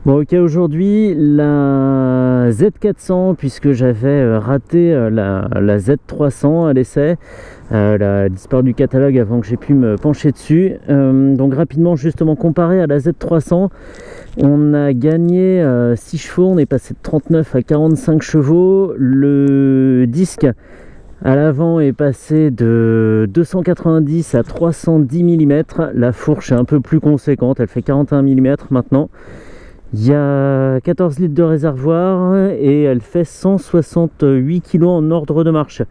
Bon, ok, aujourd'hui la Z400, puisque j'avais raté la Z300 à l'essai, elle a disparu du catalogue avant que j'ai pu me pencher dessus. Donc rapidement, justement, comparé à la Z300, on a gagné 6 chevaux, on est passé de 39 à 45 chevaux. Le disque à l'avant est passé de 290 à 310 mm. La fourche est un peu plus conséquente, elle fait 41 mm maintenant. Il y a 14 litres de réservoir et elle fait 168 kg en ordre de marche.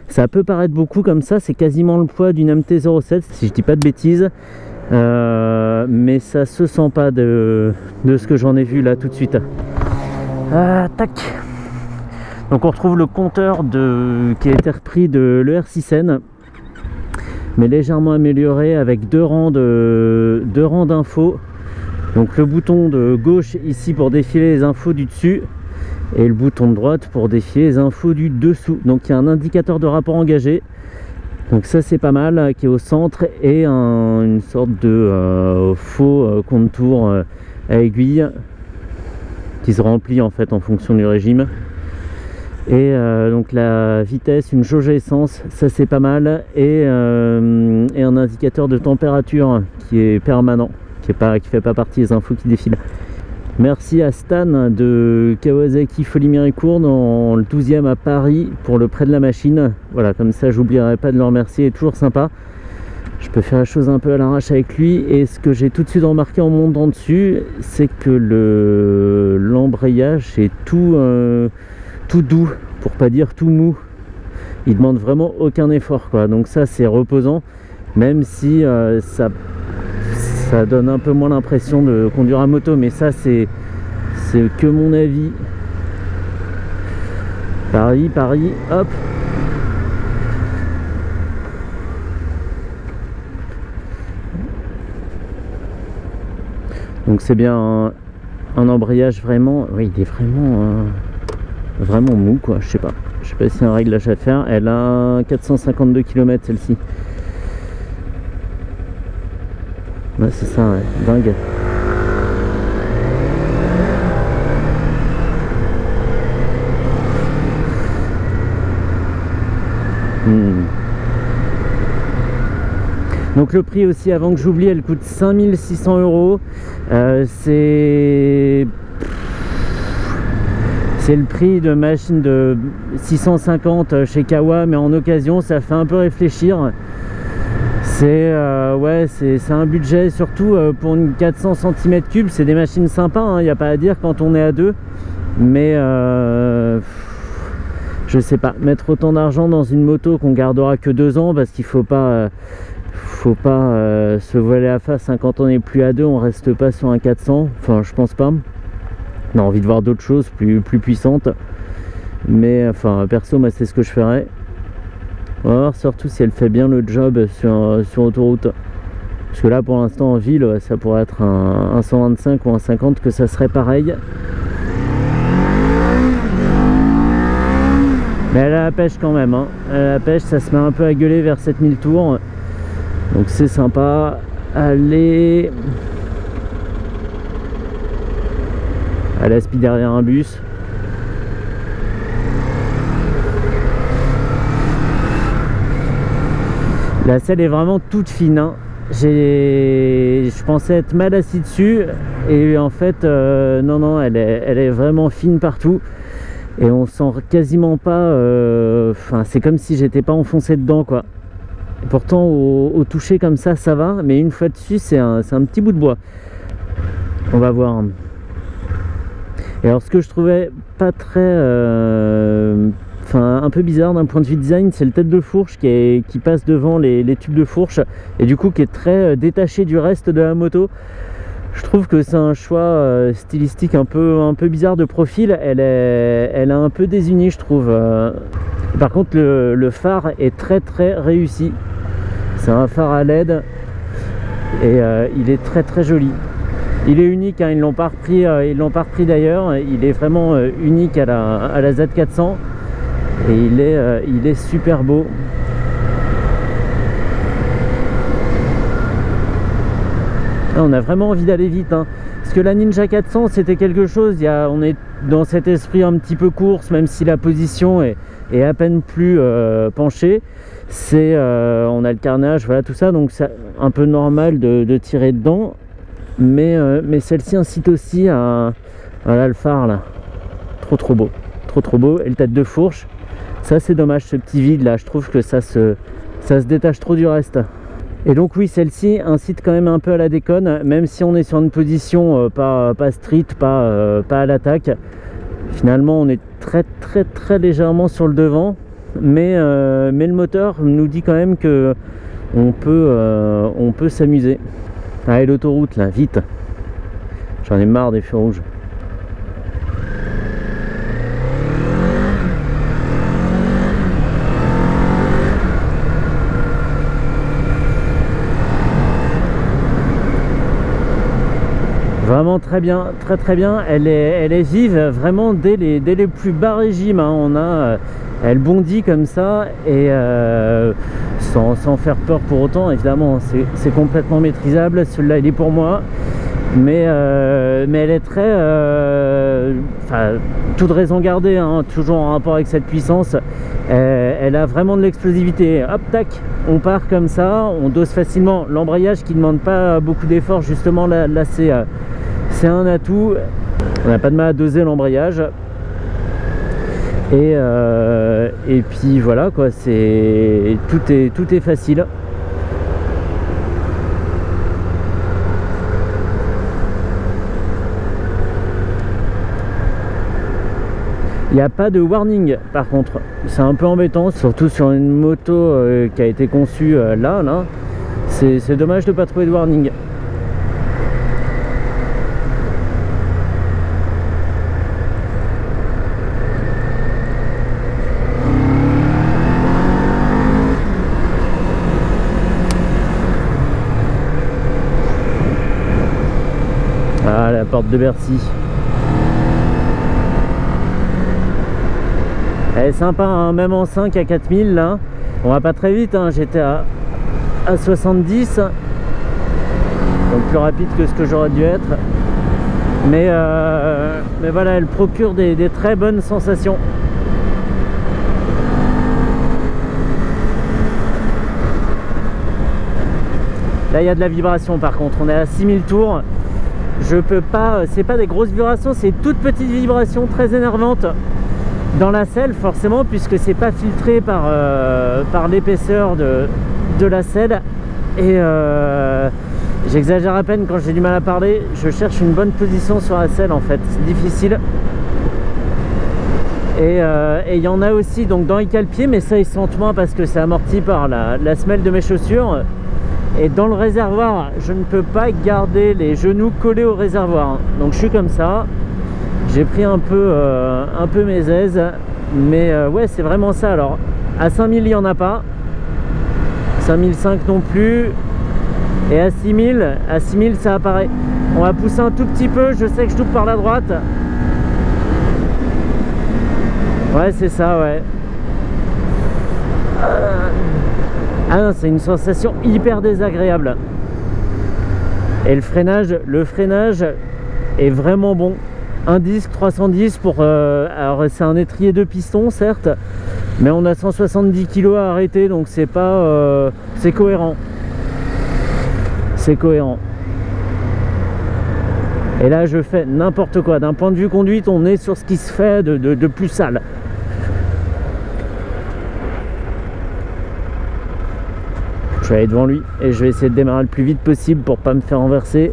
Ça peut paraître beaucoup comme ça, c'est quasiment le poids d'une MT-07 si je dis pas de bêtises. Mais ça se sent pas de ce que j'en ai vu là tout de suite. Tac. Donc on retrouve le compteur qui a été repris de l'ER6N, mais légèrement amélioré avec deux rangs d'infos. Donc le bouton de gauche ici pour défiler les infos du dessus et le bouton de droite pour défiler les infos du dessous. Donc il y a un indicateur de rapport engagé, donc ça c'est pas mal, qui est au centre, et une sorte de faux contour à aiguille qui se remplit en fait en fonction du régime. Et donc la vitesse, une jauge à essence, ça c'est pas mal, et un indicateur de température qui est permanent, qui fait pas partie des infos qui défilent. Merci à Stan de Kawasaki Folie Méricourt dans le 12e à Paris pour le prêt de la machine. Voilà, comme ça j'oublierai pas de le remercier, il est toujours sympa. Je peux faire la chose un peu à l'arrache avec lui, et ce que j'ai tout de suite remarqué en montant dessus, c'est que l'embrayage est tout doux, pour pas dire tout mou. Il demande vraiment aucun effort, quoi. Donc ça c'est reposant, même si ça donne un peu moins l'impression de conduire à moto, mais ça c'est que mon avis. Paris, hop. Donc c'est bien un embrayage vraiment, oui, il est vraiment mou, quoi. Je sais pas si c'est un réglage à faire. Elle a 452 km celle-ci. Ouais, c'est ça, ouais. Dingue. Donc le prix aussi, avant que j'oublie, elle coûte 5600 €. C'est le prix de machine de 650 chez Kawa, mais en occasion ça fait un peu réfléchir. C'est un budget, surtout pour une 400 cm3. C'est des machines sympas, il n'y a pas à dire quand on est à deux, mais je sais pas, mettre autant d'argent dans une moto qu'on gardera que 2 ans, parce qu'il faut pas se voiler la face, quand on n'est plus à deux, on reste pas sur un 400, enfin je pense pas. On a envie de voir d'autres choses plus puissantes, mais enfin perso moi c'est ce que je ferais. On va voir surtout si elle fait bien le job sur autoroute, parce que là pour l'instant en ville ça pourrait être un 125 ou un 50 que ça serait pareil. Mais elle a la pêche quand même, Elle a la pêche, ça se met un peu à gueuler vers 7000 tours, donc c'est sympa. Allez, elle aspire derrière un bus. La selle est vraiment toute fine, Je pensais être mal assis dessus, et en fait non, elle est vraiment fine partout, et on sent quasiment pas, c'est comme si j'étais pas enfoncé dedans, quoi. Et pourtant au toucher comme ça va, mais une fois dessus c'est un petit bout de bois. On va voir. Et alors ce que je trouvais pas très un peu bizarre d'un point de vue design, c'est le tête de fourche qui passe devant les tubes de fourche, et du coup qui est très détaché du reste de la moto. Je trouve que c'est un choix stylistique un peu bizarre de profil. Elle est un peu désunie, je trouve. Par contre le phare est très réussi. C'est un phare à LED, et il est très joli. Il est unique, ils l'ont pas repris d'ailleurs. Il est vraiment unique à la Z400, et il est super beau. On a vraiment envie d'aller vite, Parce que la Ninja 400 c'était quelque chose, on est dans cet esprit un petit peu course, même si la position est à peine plus penchée. On a le carnage, voilà tout ça, donc c'est un peu normal de tirer dedans. Mais celle-ci incite aussi à... Voilà le phare là, trop beau, trop beau. Et le tête de fourche, ça c'est dommage, ce petit vide là, je trouve que ça se détache trop du reste. Et donc oui, celle-ci incite quand même un peu à la déconne, même si on est sur une position pas street, pas à l'attaque. Finalement on est très légèrement sur le devant, mais le moteur nous dit quand même que on peut s'amuser. Allez, l'autoroute là, vite, j'en ai marre des feux rouges. Vraiment très bien, très bien. Elle est vive vraiment dès les plus bas régimes, hein. Elle bondit comme ça et sans faire peur pour autant. Évidemment, c'est complètement maîtrisable. Celui-là, il est pour moi. Mais elle est très... toute raison gardée, hein, toujours en rapport avec cette puissance. Elle a vraiment de l'explosivité. Hop, tac, on part comme ça. On dose facilement. L'embrayage qui ne demande pas beaucoup d'effort, justement, là c'est un atout. On n'a pas de mal à doser l'embrayage. Et puis voilà quoi, tout est facile. Il n'y a pas de warning par contre, c'est un peu embêtant, surtout sur une moto qui a été conçue là. C'est dommage de ne pas trouver de warning. Ah, la porte de Bercy. Elle est sympa, hein, même en 5 à 4000 là. On va pas très vite, hein. J'étais à 70. Donc plus rapide que ce que j'aurais dû être. Mais voilà, elle procure des très bonnes sensations. Là il y a de la vibration par contre, on est à 6000 tours. Je peux pas, c'est pas des grosses vibrations, c'est toutes petites vibrations très énervantes dans la selle forcément, puisque c'est pas filtré par l'épaisseur de la selle. Et j'exagère à peine quand j'ai du mal à parler, je cherche une bonne position sur la selle en fait, c'est difficile. Et il y en a aussi donc dans les cale-pieds, mais ça ils sentent moins parce que c'est amorti par la semelle de mes chaussures. Et dans le réservoir, je ne peux pas garder les genoux collés au réservoir. Donc je suis comme ça. J'ai pris un peu mes aises. Mais ouais, c'est vraiment ça. Alors, à 5000, il n'y en a pas. 5005 non plus. Et à 6000, ça apparaît. On va pousser un tout petit peu. Je sais que je touche par la droite. Ouais, c'est ça, ouais. Ah non, c'est une sensation hyper désagréable. Et le freinage est vraiment bon. Un disque 310 pour... alors c'est un étrier de piston certes, mais on a 170 kg à arrêter, donc c'est pas... c'est cohérent. C'est cohérent. Et là je fais n'importe quoi. D'un point de vue conduite, on est sur ce qui se fait de plus sale. Je vais aller devant lui et je vais essayer de démarrer le plus vite possible pour pas me faire renverser.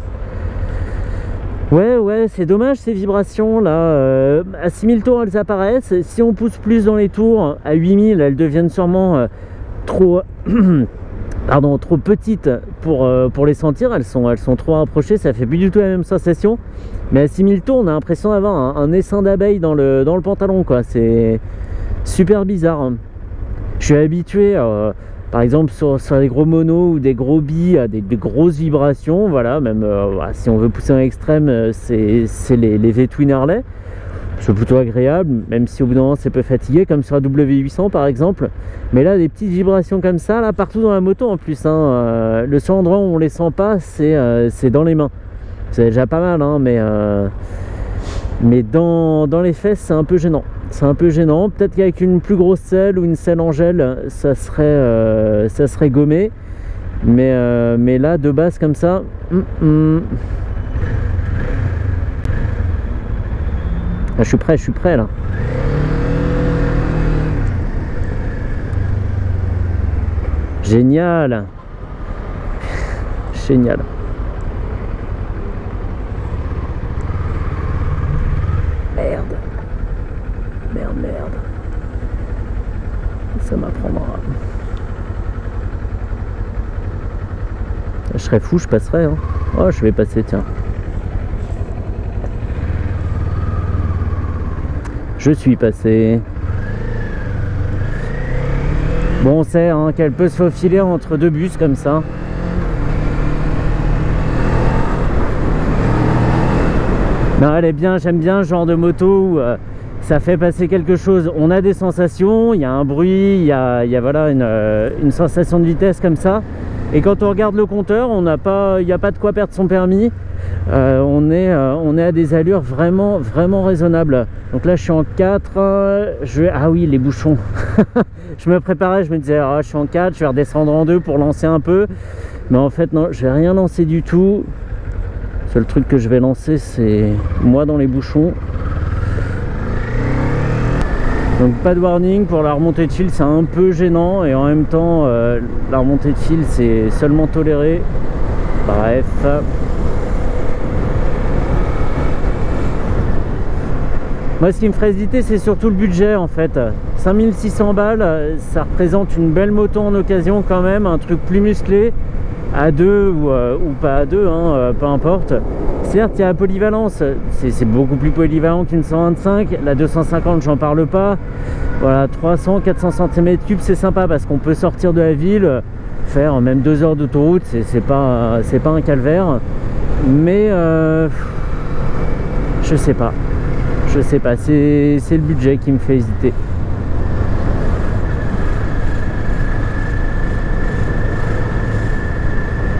Ouais, c'est dommage ces vibrations là. À 6000 tours elles apparaissent. Si on pousse plus dans les tours, à 8000 elles deviennent sûrement trop trop petites pour les sentir. Elles sont trop rapprochées, ça fait plus du tout la même sensation. Mais à 6000 tours on a l'impression d'avoir un essaim d'abeilles dans le pantalon quoi. C'est super bizarre. Je suis habitué par exemple sur des gros monos ou des gros billes à des grosses vibrations, voilà, même si on veut pousser un extrême, c'est les V-Twin Harley. C'est plutôt agréable, même si au bout d'un moment c'est peu fatigué, comme sur la W800 par exemple. Mais là, des petites vibrations comme ça, là, partout dans la moto en plus, hein, le seul endroit où on les sent pas, c'est dans les mains. C'est déjà pas mal, hein, mais dans les fesses, c'est un peu gênant. C'est un peu gênant. Peut-être qu'avec une plus grosse selle ou une selle en gel, ça serait gommé. Mais là, de base, comme ça... Ah, je suis prêt là. Génial. Génial. Merde. Ça m'apprendra. Je serais fou, je passerais. Hein. Oh, je vais passer, tiens. Je suis passé. Bon, on sait hein, qu'elle peut se faufiler entre deux bus comme ça. Non, elle est bien, j'aime bien ce genre de moto où ça fait passer quelque chose. On a des sensations, il y a un bruit, il y a voilà, une sensation de vitesse comme ça. Et quand on regarde le compteur, il n'y a pas de quoi perdre son permis. On est à des allures vraiment raisonnables. Donc là je suis en 4, ah oui les bouchons. Je me préparais, je me disais je suis en 4, je vais redescendre en 2 pour lancer un peu. Mais en fait non, je vais rien lancer du tout. Le seul truc que je vais lancer c'est moi dans les bouchons. Donc pas de warning pour la remontée de fil, c'est un peu gênant. Et en même temps la remontée de fil c'est seulement toléré. Bref. Moi ce qui me ferait hésiter c'est surtout le budget en fait. 5600 balles, ça représente une belle moto en occasion quand même, un truc plus musclé, à 2 ou pas à 2, hein, peu importe. Certes il y a la polyvalence, c'est beaucoup plus polyvalent qu'une 125, la 250 j'en parle pas. Voilà, 300-400 cm3 c'est sympa parce qu'on peut sortir de la ville, faire même 2 heures d'autoroute, c'est pas un calvaire. Mais je sais pas. C'est le budget qui me fait hésiter.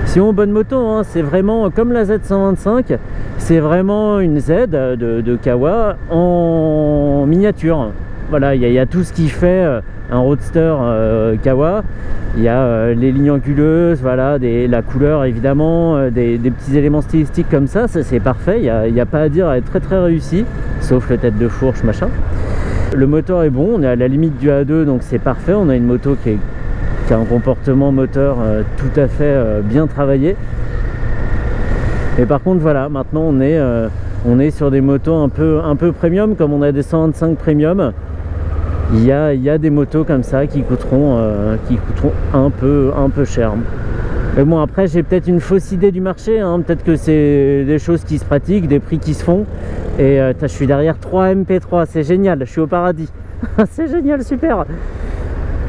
Sinon bonne moto, hein, c'est vraiment comme la Z125, c'est vraiment une Z de Kawa en miniature. Voilà, il y a tout ce qui fait un roadster Kawa. Il y a les lignes anguleuses, voilà, la couleur évidemment, des petits éléments stylistiques comme ça c'est parfait, il n'y a pas à dire, elle est très réussie, sauf le tête de fourche machin. Le moteur est bon, on est à la limite du A2 donc c'est parfait, on a une moto qui a un comportement moteur tout à fait bien travaillé. Et par contre voilà, maintenant on est sur des motos un peu premium, comme on a des 125 premium. Il y a des motos comme ça qui coûteront un peu cher. Mais bon après j'ai peut-être une fausse idée du marché, hein. Peut-être que c'est des choses qui se pratiquent, des prix qui se font. Et je suis derrière 3 MP3, c'est génial, je suis au paradis. C'est génial, super.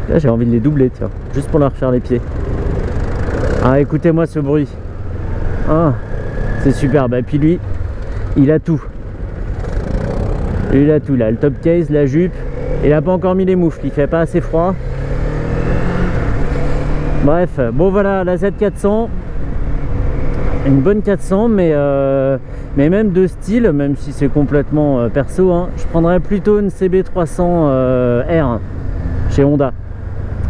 Là j'ai envie de les doubler, tiens, juste pour leur faire les pieds. Ah écoutez-moi ce bruit. Ah, c'est superbe. Et puis lui, il a tout. Il a tout là, le top case, la jupe. Il n'a pas encore mis les moufles, il fait pas assez froid. Bref, bon voilà, la Z400. Une bonne 400, mais même de style, même si c'est complètement perso, hein, je prendrais plutôt une CB300R chez Honda.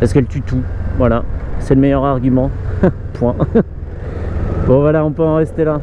Parce qu'elle tue tout, voilà. C'est le meilleur argument. Point. Bon voilà, on peut en rester là.